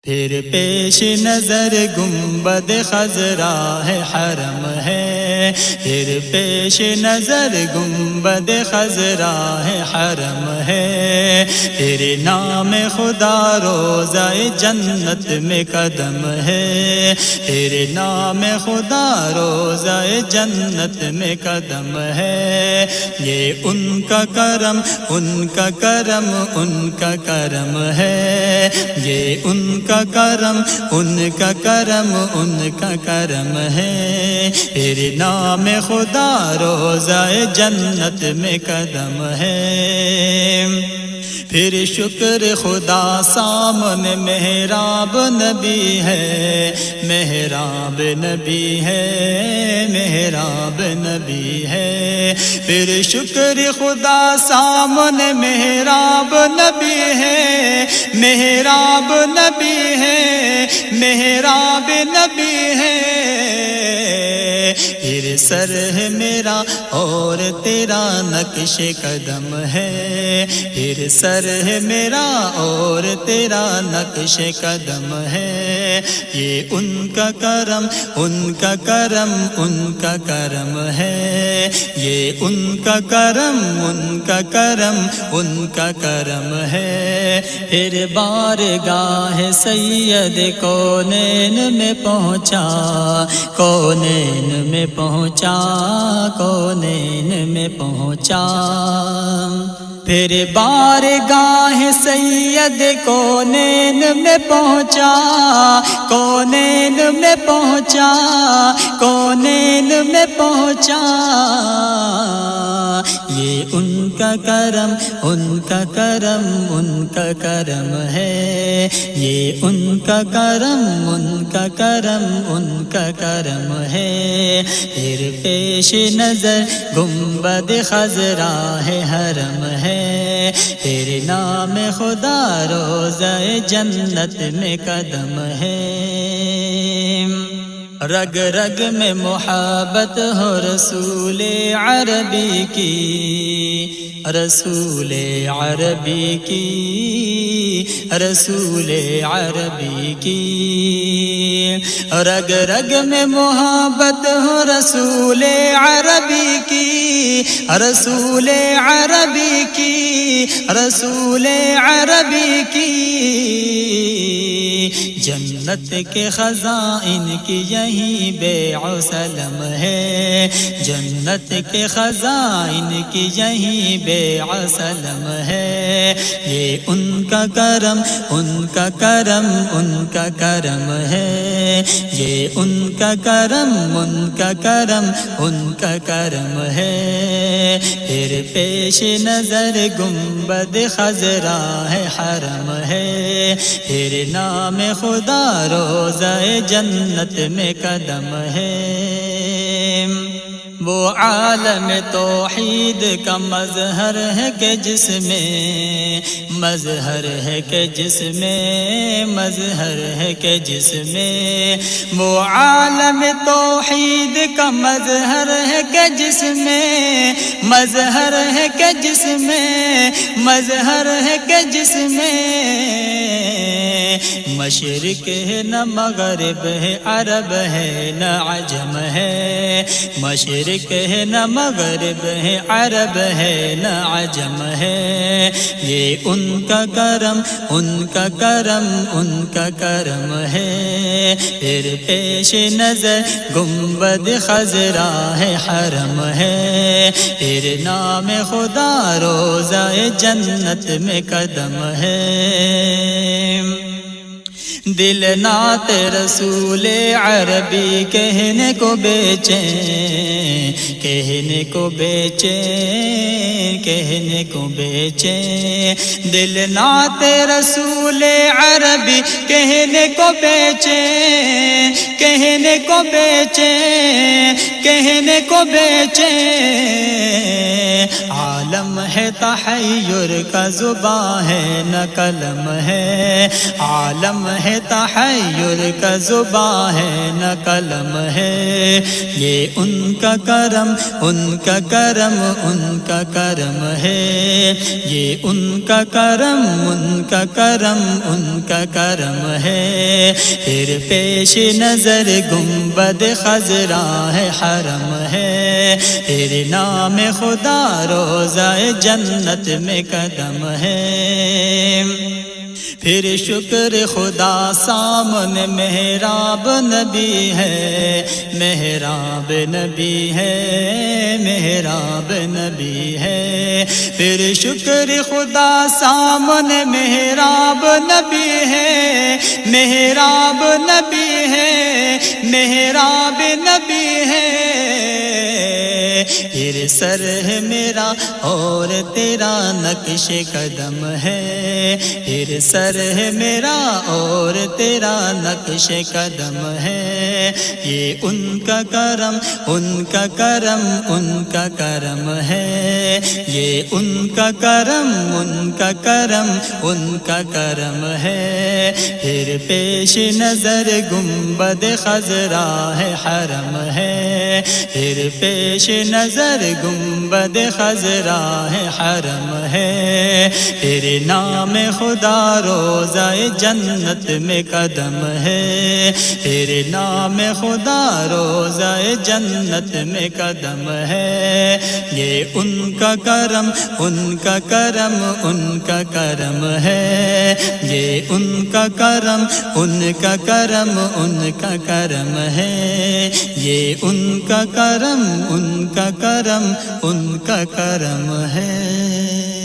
پھر پیش نظر گنبد خضرا ہے حرم ہے، پھر پیش نظر گنبد خضرا ہے حرم ہے، تیرے نام خدا روضہ جنت میں قدم ہے، تیرے نام خدا روضہ جنت میں قدم ہے، یہ ان کا کرم ان کا کرم ان کا کرم ہے، یہ ان کا کرم ان کا کرم ان کا کرم ہے، تیرے نام خدا روضہ جنت میں قدم ہے۔ پھر شکر خدا سامنے محراب نبی ہے، محراب نبی ہے، محراب نبی ہے، پھر شکر خدا سامنے محراب نبی ہے، محراب نبی ہے، محراب نبی ہے، پھر سر ہے میرا اور تیرا نقش قدم ہے، پھر سر ہے میرا اور تیرا نقش قدم ہے، یہ ان کا کرم ان کا کرم ان کا کرم ہے، یہ ان کا کرم ان کا کرم ان کا کرم ہے، پھر بارگاہ سید کونین میں پہنچا، کونین میں پہنچا، کونین میں پہنچا، پھر بارگاہ سید کونین میں پہنچا، کونین میں پہنچا، کونین میں پہنچا، یہ ان کا کرم ان کا کرم ان کا کرم ہے، یہ ان کا کرم ان کا کرم ان کا کرم ہے، پھر پیش نظر گنبد خضرا ہے حرم ہے، تیرے نام خدا روضہ جنت میں قدم ہے، رگ رگ میں محبت ہو رسول عربی کی، رسول عربی کی، رسول عربی کی، رگ رگ میں محبت ہو رسول عربی کی، رسول عربی کی، رسول عربی کی، جنت کے خزائن کی یہی بیع و سلم ہے، جنت کے خزائن کی یہی بیع و سلم ہے، یہ ان کا کرم ان کا کرم ان کا کرم ہے، یہ ان کا کرم ان کا کرم ان کا کرم ہے، پھر پیش نظر گنبد خضرا ہے حرم ہے، تیرے نام خدا روضہ جنت میں قدم ہے، وہ عالم توحید کا مظہر ہے کہ جس میں مظہر ہے کہ جس میں مظہر ہے کہ جس میں، وہ عالم توحید کا مظہر ہے کہ جس میں مظہر ہے کہ جس میں مظہر ہے کہ جس میں، مشرق ہے نہ مغرب ہے، عرب ہے نہ عجم ہے، مشرق ہے نہ مغرب ہے، عرب ہے نہ عجم ہے، یہ ان کا کرم ان کا کرم ان کا کرم ہے، پھر پیش نظر گنبد خضرا ہے حرم ہے، تیرے نام خدا روضہ جنت میں قدم ہے، دل نعت رسول عربی کہنے کو بیچیں، کہنے کو بیچیں، کہنے کو بیچیں، دل نعت رسول عربی کہنے کو بیچیں، کہنے کو بیچیں، کہنے کو بیچیں، عالم ہے تحیر کا زباں ہے نہ قلم ہے، عالم ہے تحیر کا زباں ہے نہ قلم ہے، یہ ان کا کرم، ان کا کرم، ان کا کرم ہے، یہ ان کا کرم، ان کا کرم، ان کا کرم ہے۔ پھر پیش نظر گنبد خضرا ہے حرم ہے، تیرے نام خدا روضہ جنت میں قدم ہے۔ پھر شکر خدا سامنے محراب نبی ہے، محراب نبی ہے، محراب نبی ہے۔ پھر شکر خدا سامنے محراب نبی ہے، محراب نبی ہے، محراب نبی ہے۔ پھر سر ہے میرا اور تیرا نقش قدم ہے، پھر سر ہے میرا اور تیرا نقش قدم ہے۔ یہ ان کا کرم، ان کا کرم، ان کا کرم ہے، یہ ان کا کرم، ان کا کرم، ان کا کرم ہے۔ پھر پیش نظر گنبد خضرا ہے حرم ہے، پھر پیش نظر گنبد خضرا ہے حرم ہے۔ تیرے نام خدا روضہ جنت میں قدم ہے، تیرے نام خدا روضہ جنت میں قدم ہے۔ یہ ان کا کرم، ان کا کرم، ان کا کرم ہے، یہ ان کا کرم، ان کا کرم، ان کا کرم ہے۔ یہ ان کا کرم، ان کا کرم، ان کا کرم ہے۔